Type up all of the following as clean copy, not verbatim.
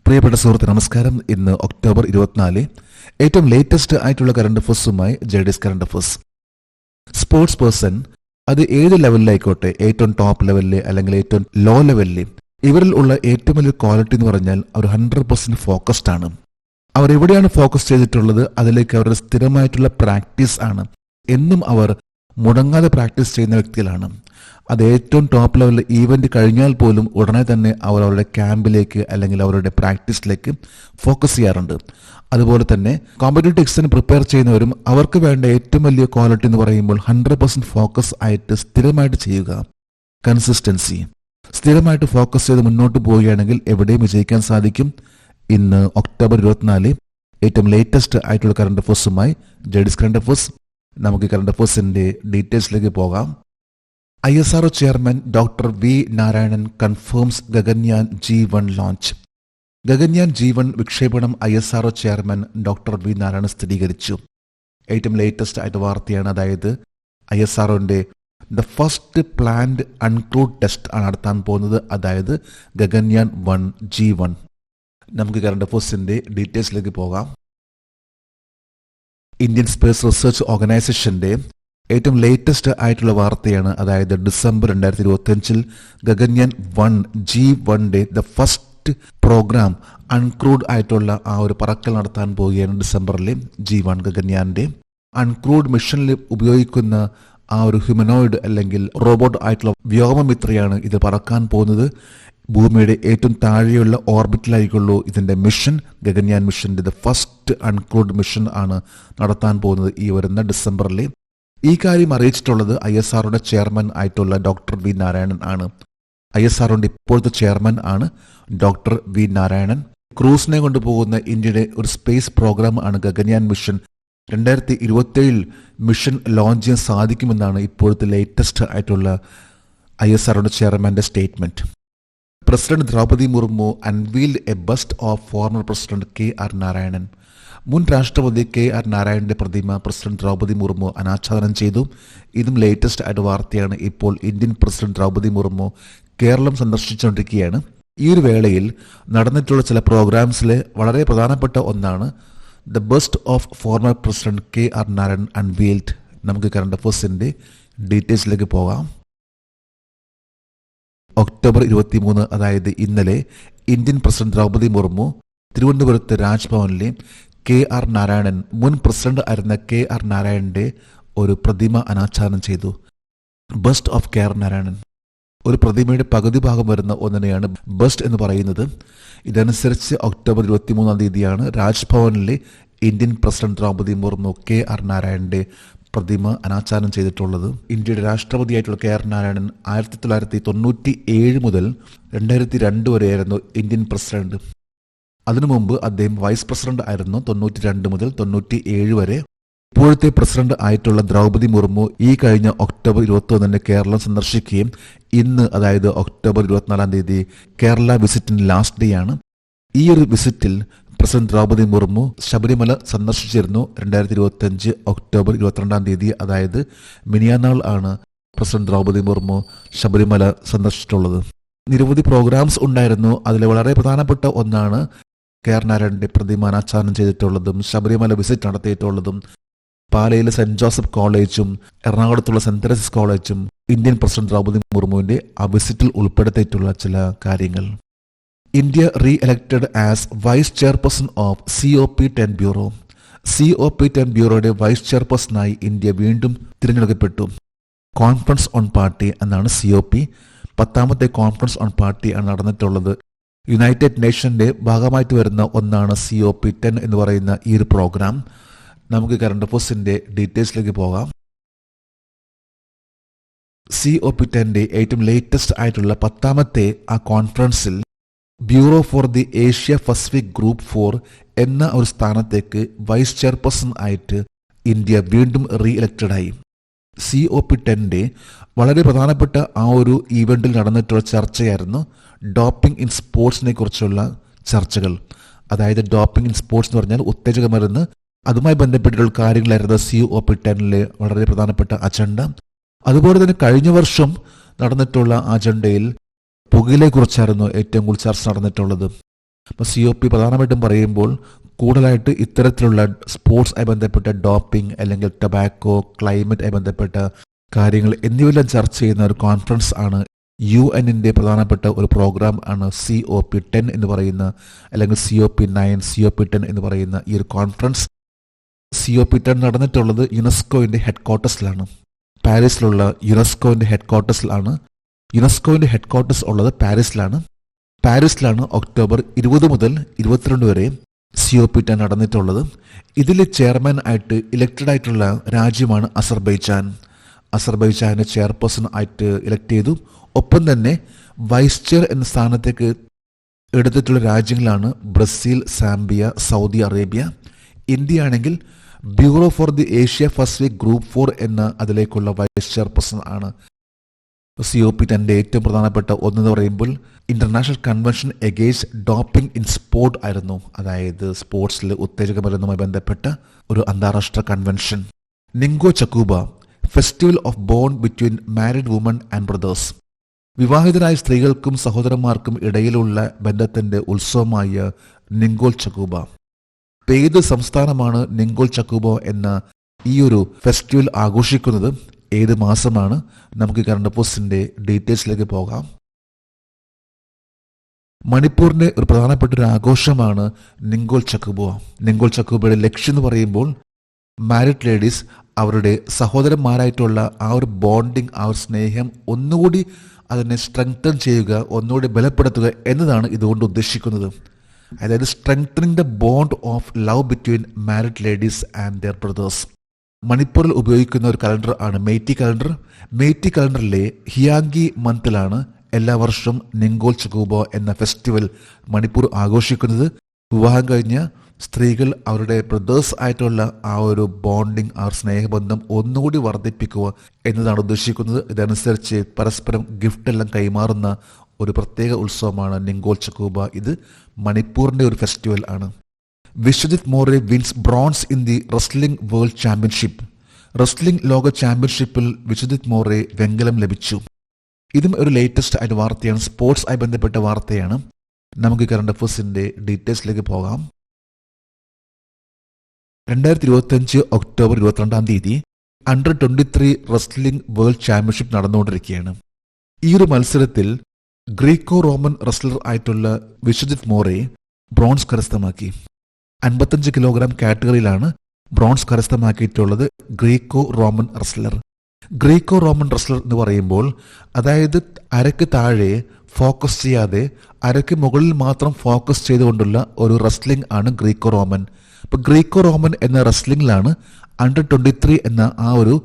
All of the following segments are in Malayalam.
പ്രിയപ്പെട്ട സുഹൃത്ത് നമസ്കാരം. ഇന്ന് ഒക്ടോബർ 24. ഏറ്റവും ലേറ്റസ്റ്റ് ആയിട്ടുള്ള കറണ്ട് അഫേഴ്സുമായി ജെഡിസ് കറണ്ട് അഫേഴ്സ്. സ്പോർട്സ് പേഴ്സൺ അത് ഏത് ലെവലിലായിക്കോട്ടെ, ഏറ്റവും ടോപ്പ് ലെവലില് അല്ലെങ്കിൽ ഏറ്റവും ലോ ലെവലില്, ഇവരിൽ ഉള്ള ഏറ്റവും വലിയ ക്വാളിറ്റി എന്ന് പറഞ്ഞാൽ അവർ 100% ഫോക്കസ്ഡ് ആണ്. അവർ എവിടെയാണ് ഫോക്കസ് ചെയ്തിട്ടുള്ളത് അതിലേക്ക് അവരുടെ സ്ഥിരമായിട്ടുള്ള പ്രാക്ടീസ് ആണ്. എന്നും അവർ മുടങ്ങാതെ പ്രാക്ടീസ് ചെയ്യുന്ന വ്യക്തികളാണ്. അത് ഏറ്റവും ടോപ്പ് ലെവലിൽ ഈവന്റ് കഴിഞ്ഞാൽ പോലും ഉടനെ തന്നെ അവർ അവരുടെ ക്യാമ്പിലേക്ക് അല്ലെങ്കിൽ അവരുടെ പ്രാക്ടീസിലേക്ക് ഫോക്കസ് ചെയ്യാറുണ്ട്. അതുപോലെ തന്നെ കോമ്പറ്റേറ്റീവ് എക്സാമിന് പ്രിപ്പയർ ചെയ്യുന്നവരും അവർക്ക് വേണ്ട ഏറ്റവും വലിയ ക്വാളിറ്റി എന്ന് പറയുമ്പോൾ 100% ഫോക്കസ് ആയിട്ട് സ്ഥിരമായിട്ട് ചെയ്യുക. കൺസിസ്റ്റൻസി, സ്ഥിരമായിട്ട് ഫോക്കസ് ചെയ്ത് മുന്നോട്ട് പോവുകയാണെങ്കിൽ എവിടെയും വിജയിക്കാൻ സാധിക്കും. ഇന്ന് ഒക്ടോബർ 24 ഏറ്റവും ലേറ്റസ്റ്റ് ആയിട്ടുള്ള കറണ്ട് അഫേഴ്സുമായി ജെഡിസ് കറണ്ട് അഫേഴ്സ്. നമുക്ക് കറണ്ട് അഫേഴ്സിന്റെ ഡീറ്റെയിൽസിലേക്ക് പോകാം. ISRO chairman doctor V Narayanan confirms Gaganyaan G1 launch. Gaganyaan G1 വിക്ഷേപണം ISRO chairman doctor V Narayanan സ്ഥിരീകരിച്ചു. ഏറ്റവും ലേറ്റസ്റ്റ് ആയിട്ട് വാർത്തയാണ്. അതായത് ISROന്റെ the first planned uncrewed test ആണ് നടത്താൻ പോകുന്നത്. അതായത് ഗഗൻയാൻ 1 G1. നമുക്ക് കറണ്ട് അഫേഴ്സിന്റെ ഡീറ്റെയിൽസിലേക്ക് പോകാം. ഇന്ത്യൻ സ്പേസ് റിസർച്ച് ഓർഗനൈസേഷന്റെ ഏറ്റവും ലേറ്റസ്റ്റ് ആയിട്ടുള്ള വാർത്തയാണ്. അതായത് December 2025 Gaganyaan 1 G1 the first program uncrewed ആയിട്ടുള്ള ആ ഒരു പറക്കൽ നടത്താൻ പോവുകയാണ്. ഡിസംബറിലെ G1 ഗഗൻയാന്റെ അൺക്രൂഡ് മിഷനിൽ ഉപയോഗിക്കുന്ന ആ ഒരു ഹ്യൂമനോയിഡ് അല്ലെങ്കിൽ റോബോട്ട് ആയിട്ടുള്ള വ്യോമമിത്രയാണ് ഇത് പറക്കാൻ പോകുന്നത്. ഭൂമിയുടെ ഏറ്റവും താഴെയുള്ള ഓർബിറ്റിലായിരിക്കുള്ളൂ ഇതിന്റെ മിഷൻ. ഗഗൻയാൻ മിഷന്റെ ദ ഫസ്റ്റ് അൺക്രൂഡ് മിഷൻ ആണ് നടത്താൻ പോകുന്നത് ഈ വരുന്ന ഡിസംബറിലെ. ഈ കാര്യം അറിയിച്ചിട്ടുള്ളത് ISROയുടെ ചെയർമാൻ ആയിട്ടുള്ള ഡോക്ടർ വി നാരായണൻ ആണ്. ISROയുടെ ഇപ്പോഴത്തെ ചെയർമാൻ ആണ് ഡോക്ടർ വി നാരായണൻ. ക്രൂസിനെ കൊണ്ടുപോകുന്ന ഇന്ത്യയുടെ ഒരു സ്പേസ് പ്രോഗ്രാം ആണ് ഗഗൻയാൻ മിഷൻ. 2027 മിഷൻ ലോഞ്ച് ചെയ്യാൻ സാധിക്കുമെന്നാണ് ഇപ്പോഴത്തെ ലേറ്റസ്റ്റ് ആയിട്ടുള്ള ISROയുടെ ചെയർമാന്റെ statement. President Droupadi Murmu unveiled a bust of former president KR Narayanan. മുൻ രാഷ്ട്രപതി KR നാരായണന്റെ പ്രതിമ പ്രസിഡന്റ് ദ്രൗപദി മുർമു അനാച്ഛാദനം ചെയ്തു. ഇതും ലേറ്റസ്റ്റ് ആയിട്ട് വാർത്തയാണ്. ഇപ്പോൾ ഇന്ത്യൻ പ്രസിഡന്റ് ദ്രൗപദി മുർമു കേരളം സന്ദർശിച്ചുകൊണ്ടിരിക്കുകയാണ്. ഈ ഒരു വേളയിൽ നടന്നിട്ടുള്ള ചില പ്രോഗ്രാംസിലെ വളരെ പ്രധാനപ്പെട്ട ഒന്നാണ് the bust of former president KR Narayanan unveiled. നമുക്ക് കറണ്ട് അഫേഴ്സിന്റെ ഡീറ്റെയിൽസിലേക്ക് പോകാം. ഒക്ടോബർ 23, അതായത് ഇന്നലെ, ഇന്ത്യൻ പ്രസിഡന്റ് ദ്രൗപദി മുർമു തിരുവനന്തപുരത്ത് രാജ്ഭവനിലെ KR നാരായണൻ, മുൻ പ്രസിഡന്റ് ആയിരുന്ന KR നാരായണന്റെ ഒരു പ്രതിമ അനാച്ഛാദനം ചെയ്തു. Bust of KR Narayanan. ഒരു പ്രതിമയുടെ പകുതി ഭാഗം വരുന്ന ഒന്നിനെയാണ് ബസ്റ്റ് എന്ന് പറയുന്നത്. ഇതനുസരിച്ച് ഒക്ടോബർ 23 രാജ്ഭവനിലെ Indian president Droupadi Murmu KR നാരായണന്റെ പ്രതിമ അനാച്ഛാദനം ചെയ്തിട്ടുള്ളത്. ഇന്ത്യയുടെ രാഷ്ട്രപതിയായിട്ടുള്ള KR നാരായണൻ 1997 മുതൽ 2002 വരെയായിരുന്നു ഇന്ത്യൻ പ്രസിഡന്റ്. അതിനു മുമ്പ് അദ്ദേഹം വൈസ് പ്രസിഡന്റ് ആയിരുന്നു 92 മുതൽ 97 വരെ. ഇപ്പോഴത്തെ പ്രസിഡന്റ് ആയിട്ടുള്ള ദ്രൗപദി മുർമു ഈ കഴിഞ്ഞ ഒക്ടോബർ 21 കേരളം സന്ദർശിക്കുകയും ഇന്ന്, അതായത് ഒക്ടോബർ 24 കേരള വിസിറ്റിന് ലാസ്റ്റ് ഡേ ആണ്. ഈ ഒരു വിസിറ്റിൽ പ്രസിഡന്റ് ദ്രൗപദി മുർമു ശബരിമല സന്ദർശിച്ചിരുന്നു. 2025 ഒക്ടോബർ 22, അതായത് മിനിയാന്നാൾ ആണ് പ്രസിഡന്റ് ദ്രൗപദി മുർമു ശബരിമല സന്ദർശിച്ചിട്ടുള്ളത്. നിരവധി പ്രോഗ്രാംസ് ഉണ്ടായിരുന്നു. അതിൽ വളരെ പ്രധാനപ്പെട്ട ഒന്നാണ് KR നാരായണന്റെ പ്രതിമ അനാച്ഛാദനം ചെയ്തിട്ടുള്ളതും ശബരിമല വിസിറ്റ് നടത്തിയിട്ടുള്ളതും. പാലയിലെ സെന്റ് ജോസഫ് കോളേജും എറണാകുളത്തുള്ള സെന്റ് തെരേസസ് കോളേജും ഇന്ത്യൻ പ്രസിഡന്റ് ദ്രൗപദി മുർമുവിന്റെ ആ വിസിറ്റിൽ ഉൾപ്പെടുത്തിയിട്ടുള്ള ചില കാര്യങ്ങൾ. India reelected as vice chairperson of COP10 bureau. COP10 ബ്യൂറോയുടെ വൈസ് ചെയർപേഴ്സണായി ഇന്ത്യ വീണ്ടും തിരഞ്ഞെടുക്കപ്പെട്ടു. കോൺഫറൻസ് ഓൺ പാർട്ടി എന്നാണ് COP. 10ാമത്തെ കോൺഫറൻസ് ഓൺ പാർട്ടി ആണ് നടന്നിട്ടുള്ളത്. യുണൈറ്റഡ് നേഷന്റെ ഭാഗമായിട്ട് വരുന്ന ഒന്നാണ് COP10 എന്ന് പറയുന്ന ഈ ഒരു പ്രോഗ്രാം. നമുക്ക് കറണ്ട് അഫേഴ്സിന്റെ ഡീറ്റെയിൽസിലേക്ക് പോകാം. COP10 ഏറ്റവും ലേറ്റസ്റ്റ് ആയിട്ടുള്ള 10ാമത്തെ ആ കോൺഫറൻസിൽ bureau for the Asia Pacific group 4 എന്ന ഒരു സ്ഥാനത്തേക്ക് വൈസ് ചെയർപേഴ്സൺ ആയിട്ട് ഇന്ത്യ വീണ്ടും റീ ഇലക്റ്റഡായി. COP10 വളരെ പ്രധാനപ്പെട്ട ആ ഒരു ഈവന്റിൽ നടന്നിട്ടുള്ള ചർച്ചയായിരുന്നു ഡോപ്പിംഗ് ഇൻ സ്പോർട്സിനെ കുറിച്ചുള്ള ചർച്ചകൾ. അതായത് ഡോപ്പിംഗ് ഇൻ സ്പോർട്സ് എന്ന് പറഞ്ഞാൽ ഉത്തേജക മരുന്ന്, അതുമായി ബന്ധപ്പെട്ടിട്ടുള്ള കാര്യങ്ങളായിരുന്നു COP10 വളരെ പ്രധാനപ്പെട്ട അജണ്ട. അതുപോലെ തന്നെ കഴിഞ്ഞ വർഷം നടന്നിട്ടുള്ള അജണ്ടയിൽ പുകയിലെ കുറിച്ചായിരുന്നു ഏറ്റവും കൂടുതൽ ചർച്ച നടന്നിട്ടുള്ളത്. അപ്പോൾ COP പ്രധാനമായിട്ടും പറയുമ്പോൾ കൂടുതലായിട്ട് ഇത്തരത്തിലുള്ള സ്പോർട്സുമായി ബന്ധപ്പെട്ട ഡോപ്പിംഗ് അല്ലെങ്കിൽ ടൊബാക്കോ, ക്ലൈമറ്റുമായി ബന്ധപ്പെട്ട കാര്യങ്ങൾ എന്നിവയെല്ലാം ചർച്ച ചെയ്യുന്ന ഒരു കോൺഫറൻസ് ആണ്. UN-ന്റെ പ്രധാനപ്പെട്ട ഒരു പ്രോഗ്രാം ആണ് COP10 എന്ന് പറയുന്ന, അല്ലെങ്കിൽ COP9, COP10 എന്ന് പറയുന്ന ഈ ഒരു കോൺഫറൻസ്. COP10 നടന്നിട്ടുള്ളത് യുനെസ്കോയുടെ ഹെഡ്ക്വാർട്ടേഴ്സിലാണ്, പാരീസിലുള്ള യുനെസ്കോയുടെ ഹെഡ്ക്വാർട്ടേഴ്സിലാണ്. യുനെസ്കോയുടെ ഹെഡ്ക്വാർട്ടേഴ്സ് ഉള്ളത് പാരീസിലാണ് ഒക്ടോബർ 20 മുതൽ 22 വരെ COP10 നടന്നിട്ടുള്ളത്. ഇതിൽ ചെയർമാൻ ആയിട്ട് ഇലക്റ്റഡ് ആയിട്ടുള്ള രാജ്യമാണ് അസർബൈജാനെ ചെയർപേഴ്സൺ ആയിട്ട് ഇലക്ട് ചെയ്തു. ഒപ്പം തന്നെ വൈസ് ചെയർ എന്ന സ്ഥാനത്തേക്ക് എടുത്തിട്ടുള്ള രാജ്യങ്ങളാണ് Brazil, Zambia, Saudi Arabia. India ആണെങ്കിൽ bureau for the Asia Pacific group 4 എന്ന അതിലേക്കുള്ള വൈസ് ചെയർപേഴ്സൺ ആണ്. COP10 ഏറ്റവും പ്രധാനപ്പെട്ട ഒന്നെന്ന് പറയുമ്പോൾ international convention against doping in sport ആയിരുന്നു. അതായത് സ്പോർട്സിൽ ഉത്തേജക മരുന്നുമായി ബന്ധപ്പെട്ട ഒരു അന്താരാഷ്ട്ര convention. Ningol Chakouba, festival of bond between married women and brothers. വിവാഹിതരായ സ്ത്രീകൾക്കും സഹോദരന്മാർക്കും ഇടയിലുള്ള ബന്ധത്തിന്റെ ഉത്സവമായ നിങ്കോൾ ചക്കൂബ. ഏത് സംസ്ഥാനമാണ് നിങ്കോൾ ചക്കൂബ എന്ന ഈ ഒരു ഫെസ്റ്റിവൽ ആഘോഷിക്കുന്നത്? ഏത് മാസമാണ്? നമുക്ക് കറണ്ട് അഫയേഴ്സിന്റെ ഡീറ്റെയിൽസിലേക്ക് പോകാം. മണിപ്പൂരിന്റെ ഒരു പ്രധാനപ്പെട്ട ഒരു ആഘോഷമാണ് നിങ്കോൾ ചക്കൂബ. നിങ്കോൾ ചക്കൂബയുടെ ലക്ഷ്യം എന്ന് പറയുമ്പോൾ മാരിഡ് ലേഡീസ് അവരുടെ സഹോദരന്മാരായിട്ടുള്ള ആ ഒരു ബോണ്ടിങ്, ആ ഒരു സ്നേഹം ഒന്നുകൂടി അതിനെ സ്ട്രെങ്തൻ ചെയ്യുക, ഒന്നുകൂടി ബലപ്പെടുത്തുക എന്നതാണ് ഇതുകൊണ്ട് ഉദ്ദേശിക്കുന്നത്. അതായത് strengthening the bond of love between married ladies and their brothers. മണിപ്പൂരിൽ ഉപയോഗിക്കുന്ന ഒരു കലണ്ടർ ആണ് മെയ്റ്റി കലണ്ടർ. മെയ്റ്റി കലണ്ടറിലെ ഹിയാങ്കി മന്തിലാണ് എല്ലാ വർഷവും നിങ്കോൾ ചക്കൂബ എന്ന ഫെസ്റ്റിവൽ മണിപ്പൂർ ആഘോഷിക്കുന്നത്. വിവാഹം കഴിഞ്ഞ സ്ത്രീകൾ അവരുടെ ബ്രദേഴ്സ് ആയിട്ടുള്ള ആ ഒരു ബോണ്ടിങ്, ആ ഒരു സ്നേഹബന്ധം ഒന്നുകൂടി വർദ്ധിപ്പിക്കുക എന്നതാണ് ഉദ്ദേശിക്കുന്നത്. ഇതനുസരിച്ച് പരസ്പരം ഗിഫ്റ്റ് എല്ലാം കൈമാറുന്ന ഒരു പ്രത്യേക ഉത്സവമാണ് നിങ്കോൾ ചക്കൂബ. ഇത് മണിപ്പൂരിന്റെ ഒരു ഫെസ്റ്റിവൽ ആണ്. Vishwajit More wins bronze in the wrestling world championship. Wrestling ലോക ചാമ്പ്യൻഷിപ്പിൽ വിശ്വജിത് മോറെ വെങ്കലം ലഭിച്ചു. ഇതും ഒരു ലേറ്റസ്റ്റ് ആയിട്ട് വാർത്തയാണ്, സ്പോർട്സ് ആയി ബന്ധപ്പെട്ട വാർത്തയാണ്. നമുക്ക് കറണ്ട് അഫയേഴ്സിന്റെ ഡീറ്റെയിൽസിലേക്ക് പോകാം. 2025 October 22 under 23 wrestling world championship നടന്നുകൊണ്ടിരിക്കുകയാണ്. ഈ ഒരു മത്സരത്തിൽ ഗ്രീക്കോ റോമൻ റെസ്ലർ ആയിട്ടുള്ള വിശ്വജിത് മോറെ ബ്രോൺസ് കരസ്ഥമാക്കി. 55 കിലോഗ്രാം കാറ്റഗറിയിലാണ് ബ്രോൺസ് കരസ്ഥമാക്കിയിട്ടുള്ളത് Greco Roman wrestler. Greco Roman wrestler എന്ന് പറയുമ്പോൾ അതായത് അരക്ക് താഴെ ഫോക്കസ് ചെയ്യാതെ അരക്ക് മുകളിൽ മാത്രം ഫോക്കസ് ചെയ്തുകൊണ്ടുള്ള ഒരു റെസ്ലിംഗ് ആണ് ഗ്രീക്കോ റോമൻ. ഇപ്പൊ ഗ്രീക്കോ റോമൻ എന്ന റെസ്ലിംഗിലാണ് അണ്ടർ 23 എന്ന ആ ഒരു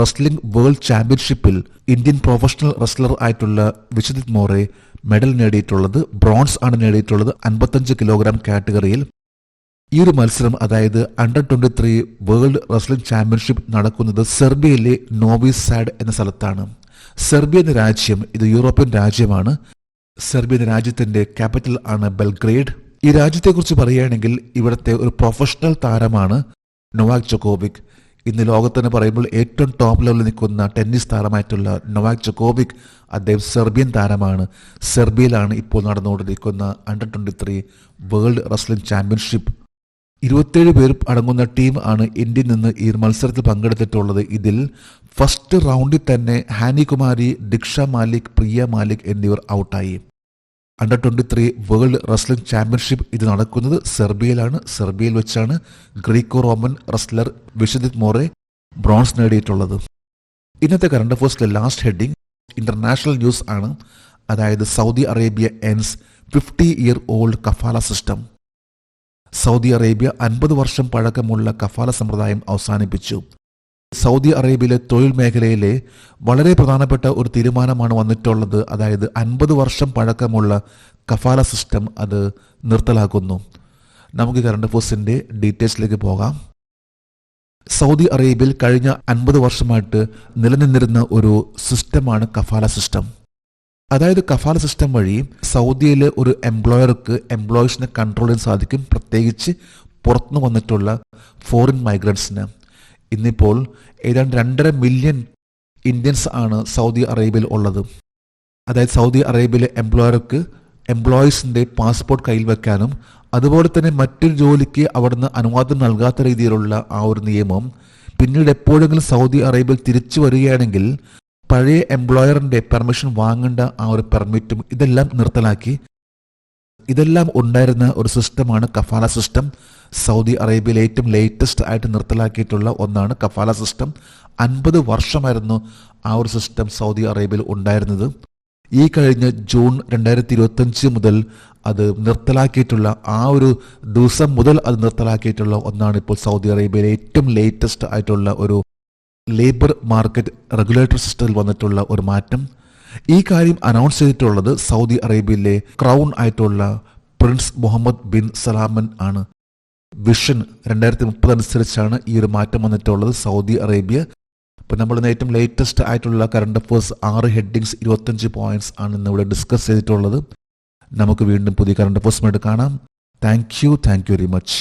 റെസ്ലിംഗ് വേൾഡ് ചാമ്പ്യൻഷിപ്പിൽ ഇന്ത്യൻ പ്രൊഫഷണൽ റെസ്ലർ ആയിട്ടുള്ള വിശ്വജിത് മോറെ മെഡൽ നേടിയിട്ടുള്ളത്. ബ്രോൺസ് ആണ് നേടിയിട്ടുള്ളത് 55 കിലോഗ്രാം കാറ്റഗറിയിൽ. ഈ ഒരു മത്സരം, അതായത് അണ്ടർ 23 വേൾഡ് റെസ്ലിംഗ് ചാമ്പ്യൻഷിപ്പ് നടക്കുന്നത് സെർബിയയിലെ നോവി സാഡ് എന്ന സ്ഥലത്താണ്. സെർബിയ എന്ന രാജ്യം ഇത് യൂറോപ്യൻ രാജ്യമാണ്. സെർബിയ എന്ന രാജ്യത്തിന്റെ ക്യാപിറ്റൽ ആണ് ബെൽഗ്രേഡ്. ഈ രാജ്യത്തെക്കുറിച്ച് പറയുകയാണെങ്കിൽ ഇവിടുത്തെ ഒരു പ്രൊഫഷണൽ താരമാണ് നൊവാക് ജോക്കോവിക്. ഇന്ന് ലോകത്തിന് പറയുമ്പോൾ ഏറ്റവും ടോപ്പ് ലെവലിൽ നിൽക്കുന്ന ടെന്നീസ് താരമായിട്ടുള്ള നൊവാക് ജോക്കോവിക്, അദ്ദേഹം സെർബിയൻ താരമാണ്. സെർബിയയിലാണ് ഇപ്പോൾ നടന്നുകൊണ്ടിരിക്കുന്ന അണ്ടർ 23 വേൾഡ് റെസ്ലിംഗ് ചാമ്പ്യൻഷിപ്പ്. 27 പേർ അടങ്ങുന്ന ടീം ആണ് ഇന്ത്യയിൽ നിന്ന് ഈ മത്സരത്തിൽ പങ്കെടുത്തിട്ടുള്ളത്. ഇതിൽ ഫസ്റ്റ് റൗണ്ടിൽ തന്നെ ഹാനി കുമാരി, ദിക്ഷ മാലിക്, പ്രിയ മാലിക് എന്നിവർ ഔട്ടായി. അണ്ടർ 23 വേൾഡ് റെസ്ലിംഗ് ചാമ്പ്യൻഷിപ്പ് ഇത് നടക്കുന്നത് സെർബിയയിലാണ്. സെർബിയയിൽ വെച്ചാണ് Greco Roman wrestler Vishwajit More bronze നേടിയിട്ടുള്ളത്. ഇന്നത്തെ കറണ്ട് അഫയേഴ്സിലെ ലാസ്റ്റ് ഹെഡിങ് ഇന്റർനാഷണൽ ന്യൂസ് ആണ്. അതായത് Saudi Arabia ends 50-year-old kafala system. Saudi Arabia 50 വർഷം പഴക്കമുള്ള കഫാല സമ്പ്രദായം അവസാനിപ്പിച്ചു. സൗദി അറേബ്യയിലെ തൊഴിൽ മേഖലയിലെ വളരെ പ്രധാനപ്പെട്ട ഒരു തീരുമാനമാണ് വന്നിട്ടുള്ളത്. അതായത് 50 വർഷം പഴക്കമുള്ള കഫാല സിസ്റ്റം അത് നിർത്തലാക്കുന്നു. നമുക്ക് കറണ്ട് അഫയേഴ്സിന്റെ ഡീറ്റെയിൽസിലേക്ക് പോകാം. സൗദി അറേബ്യയിൽ കഴിഞ്ഞ 50 വർഷമായിട്ട് നിലനിന്നിരുന്ന ഒരു സിസ്റ്റമാണ് കഫാല സിസ്റ്റം. അതായത് കഫാല സിസ്റ്റം വഴി സൗദിയിലെ ഒരു എംപ്ലോയർക്ക് എംപ്ലോയീസിനെ കൺട്രോൾ ചെയ്യാൻ സാധിക്കും, പ്രത്യേകിച്ച് പുറത്തുനിന്ന് വന്നിട്ടുള്ള ഫോറിൻ മൈഗ്രൻസിന്. ഇന്നിപ്പോൾ ഏതാണ്ട് 2.5 മില്യൺ ഇന്ത്യൻസ് ആണ് സൗദി അറേബ്യയിൽ ഉള്ളത്. അതായത് സൗദി അറേബ്യയിലെ എംപ്ലോയർക്ക് എംപ്ലോയീസിൻ്റെ പാസ്പോർട്ട് കയ്യിൽ വെക്കാനും അതുപോലെ തന്നെ മറ്റൊരു ജോലിക്ക് അവിടുന്ന് അനുവാദം നൽകാത്ത രീതിയിലുള്ള ആ ഒരു നിയമം പിന്നീട് എപ്പോഴെങ്കിലും സൗദി അറേബ്യയിൽ തിരിച്ചു വരികയാണെങ്കിൽ പഴയ എംപ്ലോയറിൻ്റെ പെർമിഷൻ വാങ്ങേണ്ട ആ ഒരു പെർമിറ്റും ഇതെല്ലാം നിർത്തലാക്കി. ഇതെല്ലാം ഉണ്ടായിരുന്ന ഒരു സിസ്റ്റമാണ് കഫാല സിസ്റ്റം. സൗദി അറേബ്യയിൽ ഏറ്റവും ലേറ്റസ്റ്റ് ആയിട്ട് നിർത്തലാക്കിയിട്ടുള്ള ഒന്നാണ് കഫാല സിസ്റ്റം. 50 വർഷമായിരുന്നു ആ ഒരു സിസ്റ്റം സൗദി അറേബ്യയിൽ ഉണ്ടായിരുന്നത്. ഈ കഴിഞ്ഞ ജൂൺ 2025 മുതൽ അത് നിർത്തലാക്കിയിട്ടുള്ള ആ ഒരു ദിവസം മുതൽ അത് നിർത്തലാക്കിയിട്ടുള്ള ഒന്നാണ് ഇപ്പോൾ സൗദി അറേബ്യയിലെ ഏറ്റവും ലേറ്റസ്റ്റ് ആയിട്ടുള്ള ഒരു ലേബർ മാർക്കറ്റ് റെഗുലേറ്ററി സിസ്റ്റത്തിൽ വന്നിട്ടുള്ള ഒരു മാറ്റം. ഈ കാര്യം അനൗൺസ് ചെയ്തിട്ടുള്ളത് സൗദി അറേബ്യയിലെ ക്രൗൺ ആയിട്ടുള്ള പ്രിൻസ് മുഹമ്മദ് ബിൻ സലാമൻ ആണ്. വിഷൻ 2030 അനുസരിച്ചാണ് ഈ ഒരു മാറ്റം വന്നിട്ടുള്ളത് സൗദി അറേബ്യ. ഇപ്പം നമ്മൾ ഏറ്റവും ലേറ്റസ്റ്റ് ആയിട്ടുള്ള കറണ്ട് അഫേഴ്സ് 6 ഹെഡിങ്സ് 25 പോയിന്റ്സ് ആണ് ഇന്ന് ഇവിടെ ഡിസ്കസ് ചെയ്തിട്ടുള്ളത്. നമുക്ക് വീണ്ടും പുതിയ കറണ്ട് അഫേഴ്സുമായിട്ട് കാണാം. Thank you very much.